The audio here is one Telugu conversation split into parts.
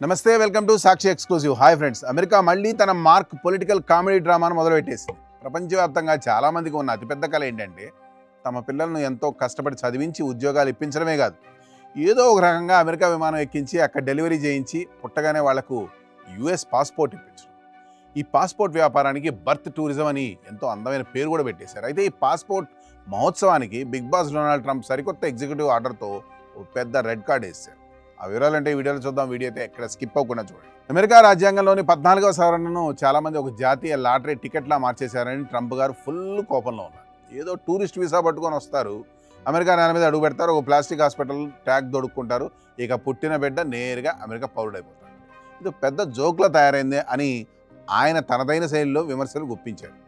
నమస్తే, welcome to Sakshi exclusive. Hi friends, America మళ్ళీ తన మార్క్ పొలిటికల్ కామెడీ డ్రామాను మొదలుపెట్టేసింది. ప్రపంచవ్యాప్తంగా చాలామందికి ఉన్న అతిపెద్ద కళ ఏంటంటే తమ పిల్లలను ఎంతో కష్టపడి చదివించి ఉద్యోగాలు ఇప్పించడమే కాదు, ఏదో ఒక రకంగా అమెరికా విమానం ఎక్కించి అక్కడ డెలివరీ చేయించి పుట్టగానే వాళ్లకు యుఎస్ పాస్పోర్ట్ ఇప్పించడం. ఈ పాస్పోర్ట్ వ్యాపారానికి బర్త్ టూరిజం అని ఎంతో అందమైన పేరు కూడా పెట్టేశారు. అయితే ఈ పాస్పోర్ట్ మహోత్సవానికి బిగ్ బాస్ డొనాల్డ్ ట్రంప్ సరికొత్త ఎగ్జిక్యూటివ్ ఆర్డర్తో పెద్ద రెడ్ కార్డ్ వేశారు. ఆ వివరాలంటే వీడియోలో చూద్దాం. వీడియో అయితే ఎక్కడ స్కిప్ అవ్వకుండా చూడండి. అమెరికా రాజ్యాంగంలోని 14వ సవరణను చాలామంది ఒక జాతీయ లాటరీ టికెట్లా మార్చేశారని ట్రంప్ గారు ఫుల్ కోపంలో ఉన్నారు. ఏదో టూరిస్ట్ వీసా పట్టుకొని వస్తారు, అమెరికా నేల మీద అడుగు పెడతారు, ఒక ప్లాస్టిక్ హాస్పిటల్ ట్యాగ్ దొడుక్కుంటారు, ఇక పుట్టిన బిడ్డ నేరుగా అమెరికా పౌరుడైపోతారు. ఇది పెద్ద జోక్లా తయారైంది అని ఆయన తనదైన శైలిలో విమర్శలు గుప్పించారు.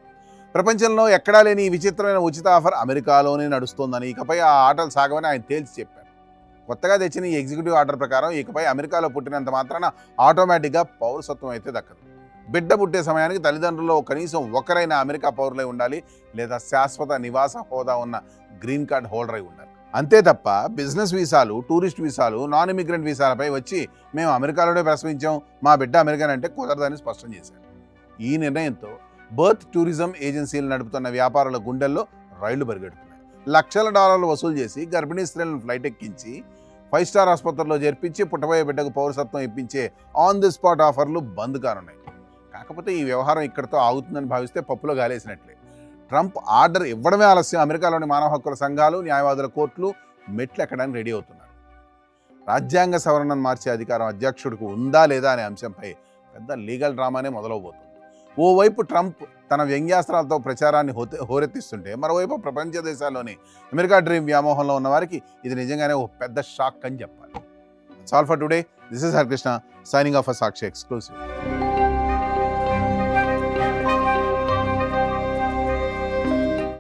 ప్రపంచంలో ఎక్కడా లేని ఈ విచిత్రమైన ఉచిత ఆఫర్ అమెరికాలోనే నడుస్తోందని, ఇకపై ఆ ఆటలు సాగవని ఆయన తేల్చి చెప్పారు. కొత్తగా తెచ్చిన ఈ ఎగ్జిక్యూటివ్ ఆర్డర్ ప్రకారం ఇకపై అమెరికాలో పుట్టినంత మాత్రాన ఆటోమేటిక్గా పౌరసత్వం అయితే దక్కదు. బిడ్డ పుట్టే సమయానికి తల్లిదండ్రుల్లో కనీసం ఒకరైనా అమెరికా పౌరులై ఉండాలి, లేదా శాశ్వత నివాస హోదా ఉన్న గ్రీన్ కార్డ్ హోల్డర్ అయి ఉండాలి. అంతే తప్ప బిజినెస్ వీసాలు, టూరిస్ట్ వీసాలు, నాన్ ఇమిగ్రెంట్ వీసాలపై వచ్చి మేము అమెరికాలోనే ప్రసవించాం, మా బిడ్డ అమెరికన్ అంటే కుదరదని స్పష్టం చేశారు. ఈ నిర్ణయంతో బర్త్ టూరిజం ఏజెన్సీలు నడుపుతున్న వ్యాపారుల గుండెల్లో రైళ్లు పరిగెడుతున్నాయి. లక్షల డాలర్లు వసూలు చేసి గర్భిణీ స్త్రీలను ఫ్లైట్ ఎక్కించి 5 స్టార్ ఆసుపత్రుల్లో చేర్పించి పుట్టబోయే బిడ్డకు పౌరసత్వం ఇప్పించే ఆన్ ది స్పాట్ ఆఫర్లు బంద్ కానున్నాయి. కాకపోతే ఈ వ్యవహారం ఇక్కడితో ఆగుతుందని భావిస్తే పప్పులో గాలేసినట్లే. ట్రంప్ ఆర్డర్ ఇవ్వడమే ఆలస్యం. అమెరికాలోని మానవ హక్కుల సంఘాలు, న్యాయవాదుల కోర్టులు మెట్లు ఎక్కడానికి రెడీ అవుతున్నారు. రాజ్యాంగ సవరణను మార్చే అధికారం అధ్యక్షుడికి ఉందా లేదా అనే అంశంపై పెద్ద లీగల్ డ్రామానే మొదలవబోతుంది. ఓవైపు ట్రంప్ తన వ్యంగ్యాస్త్రాలతో ప్రచారాన్ని హోరెత్తిస్తుంటే, మరోవైపు ప్రపంచ దేశాల్లోని అమెరికా డ్రీమ్ వ్యామోహంలో ఉన్న వారికి ఇది నిజంగానే ఒక పెద్ద షాక్ అని చెప్పాలి. That's all for today. This is Harkrishna signing off for Sakshi Exclusive.